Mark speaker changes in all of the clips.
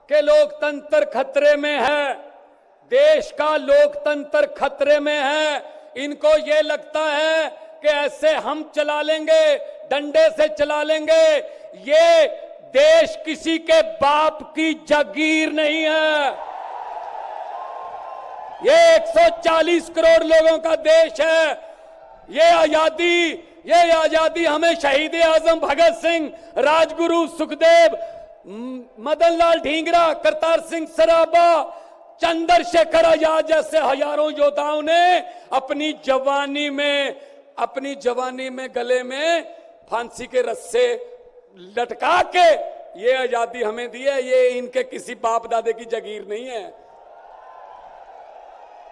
Speaker 1: कि लोकतंत्र खतरे में है, देश का लोकतंत्र खतरे में है। इनको ये लगता है कि ऐसे हम चला लेंगे, डंडे से चला लेंगे। ये देश किसी के बाप की जागीर नहीं है, ये 140 करोड़ लोगों का देश है। ये आजादी हमें शहीद आजम भगत सिंह, राजगुरु सुखदेव, मदन लाल ढींगरा, करतार सिंह सराबा, चंद्रशेखर आजाद जैसे हजारों योद्धाओं ने अपनी जवानी में गले में फांसी के रस्से लटका के ये आजादी हमें दी है। ये इनके किसी बाप दादे की जागीर नहीं है।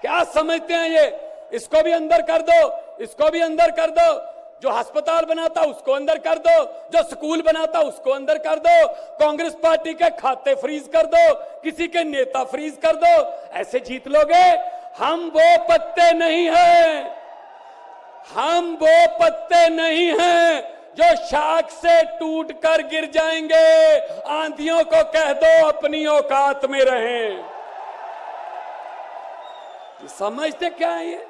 Speaker 1: क्या समझते हैं ये? इसको भी अंदर कर दो, इसको भी अंदर कर दो। जो अस्पताल बनाता उसको अंदर कर दो, जो स्कूल बनाता उसको अंदर कर दो, कांग्रेस पार्टी के खाते फ्रीज कर दो, किसी के नेता फ्रीज कर दो। ऐसे जीत लोगे? हम वो पत्ते नहीं हैं, हम वो पत्ते नहीं हैं जो शाख से टूट कर गिर जाएंगे। आंधियों को कह दो अपनी औकात में रहें। समझते क्या है ये?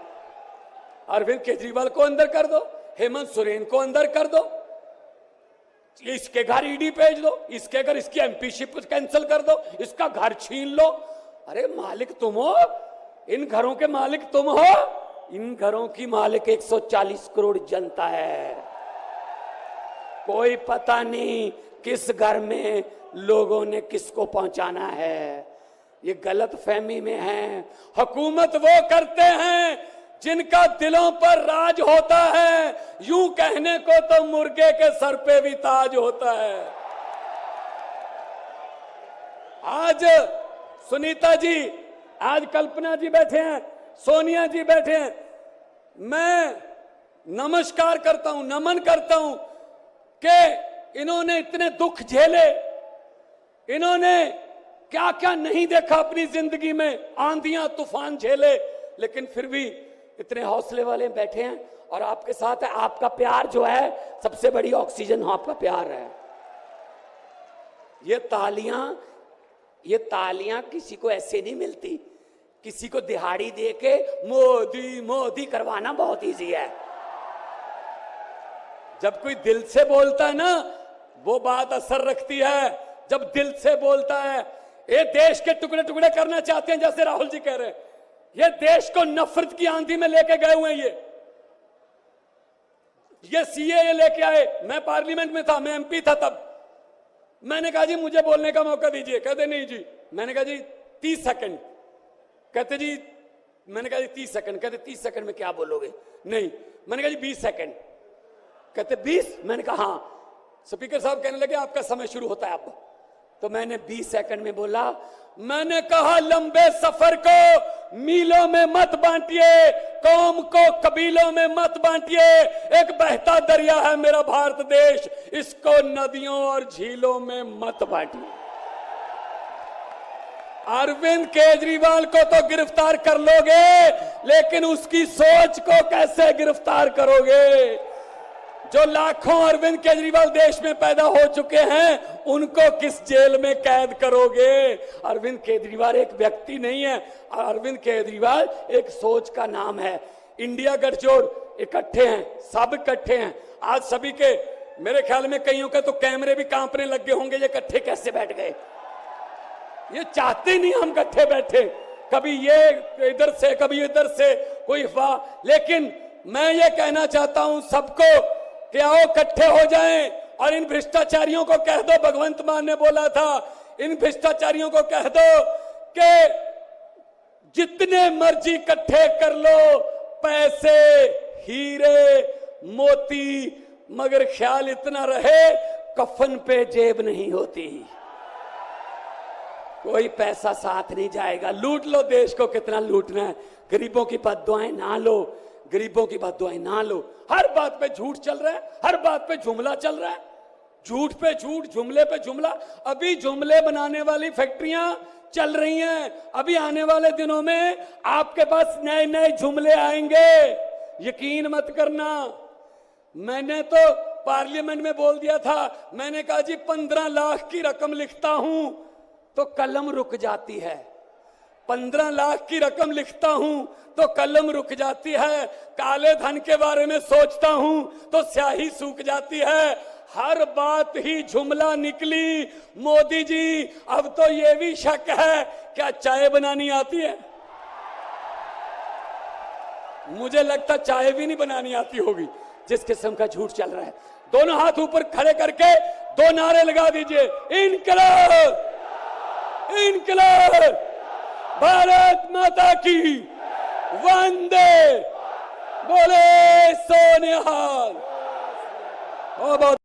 Speaker 1: अरविंद केजरीवाल को अंदर कर दो, हेमंत सोरेन को अंदर कर दो, इसके घर ईडी भेज दो, इसके घर इसकी एमपीशिप कैंसिल कर दो, इसका घर छीन लो। अरे मालिक तुम हो, इन घरों के मालिक तुम हो। इन घरों की मालिक 140 करोड़ जनता है। कोई पता नहीं किस घर में लोगों ने किसको पहुंचाना है। ये गलत फहमी में है। हुकूमत वो करते हैं जिनका दिलों पर राज होता है। यूं कहने को तो मुर्गे के सर पे भी ताज होता है। आज सुनीता जी, आज कल्पना जी बैठे हैं, सोनिया जी बैठे हैं। मैं नमस्कार करता हूं, नमन करता हूं कि इन्होंने इतने दुख झेले, इन्होंने क्या क्या नहीं देखा अपनी जिंदगी में, आंधियां तूफान झेले, लेकिन फिर भी इतने हौसले वाले बैठे हैं और आपके साथ है। आपका प्यार जो है सबसे बड़ी ऑक्सीजन आपका प्यार है। ये तालियां किसी को ऐसे नहीं मिलती। किसी को दिहाड़ी दे के मोदी मोदी करवाना बहुत इजी है। जब कोई दिल से बोलता है ना, वो बात असर रखती है। जब दिल से बोलता है, ये देश के टुकड़े टुकड़े करना चाहते हैं, जैसे राहुल जी कह रहे हैं। ये देश को नफरत की आंधी में लेके गए हुए हैं। ये सीए लेके आए। मैं पार्लियामेंट में था, मैं एमपी था तब। मैंने कहा जी मुझे बोलने का मौका दीजिए। कहते नहीं जी। मैंने कहा जी 30 सेकंड। कहते जी, मैंने कहा जी 30 सेकंड। कहते 30 सेकंड में क्या बोलोगे? नहीं। मैंने कहा जी 20 सेकंड। कहते 20? मैंने कहा हाँ। स्पीकर साहब कहने लगे आपका समय शुरू होता है अब। तो मैंने 20 सेकंड में बोला, मैंने कहा लंबे सफर को मीलों में मत बांटिए, कौम को कबीलों में मत बांटिए। एक बहता दरिया है मेरा भारत देश, इसको नदियों और झीलों में मत बांटिए। अरविंद केजरीवाल को तो गिरफ्तार कर लोगे, लेकिन उसकी सोच को कैसे गिरफ्तार करोगे? जो लाखों अरविंद केजरीवाल देश में पैदा हो चुके हैं, उनको किस जेल में कैद करोगे? अरविंद केजरीवाल एक व्यक्ति नहीं है, अरविंद केजरीवाल एक सोच का नाम है। इंडिया गठजोड़ इकट्ठे हैं, सब इकट्ठे हैं। आज सभी के, मेरे ख्याल में कईयों के तो कैमरे भी कांपने लग गए होंगे, ये इकट्ठे कैसे बैठ गए? ये चाहते नहीं हम इकट्ठे बैठे, कभी ये इधर से कभी इधर से, कोई अफवाह। लेकिन मैं ये कहना चाहता हूं सबको कि आओ इकट्ठे हो जाएं और इन भ्रष्टाचारियों को कह दो, भगवंत मान ने बोला था, इन भ्रष्टाचारियों को कह दो कि जितने मर्जी इकट्ठे कर लो, पैसे, हीरे, मोती, मगर ख्याल इतना रहे कफन पे जेब नहीं होती। कोई पैसा साथ नहीं जाएगा। लूट लो देश को, कितना लूटना है। गरीबों की बद्दुआएं ना लो, गरीबों की बद्दुआएं ना लो। हर बात पे झूठ चल रहा है, हर बात पे जुमला चल रहा है, झूठ पे झूठ, जुमले पे जुमला। अभी जुमले बनाने वाली फैक्ट्रियां चल रही हैं। अभी आने वाले दिनों में आपके पास नए नए जुमले आएंगे, यकीन मत करना। मैंने तो पार्लियामेंट में बोल दिया था, मैंने कहा जी 15 लाख की रकम लिखता हूं, तो कलम रुक जाती है। 15 लाख की रकम लिखता हूं तो कलम रुक जाती है। काले धन के बारे में सोचता हूं तो स्याही सूख जाती है। हर बात ही जुमला निकली। मोदी जी, अब तो ये भी शक है, क्या चाय बनानी आती है? मुझे लगता चाय भी नहीं बनानी आती होगी, जिस किस्म का झूठ चल रहा है। दोनों हाथ ऊपर खड़े करके 2 नारे लगा दीजिए, इनकलाब, इनकलाब, भारत माता की, वंदे, बोले सोनिहाल। बहुत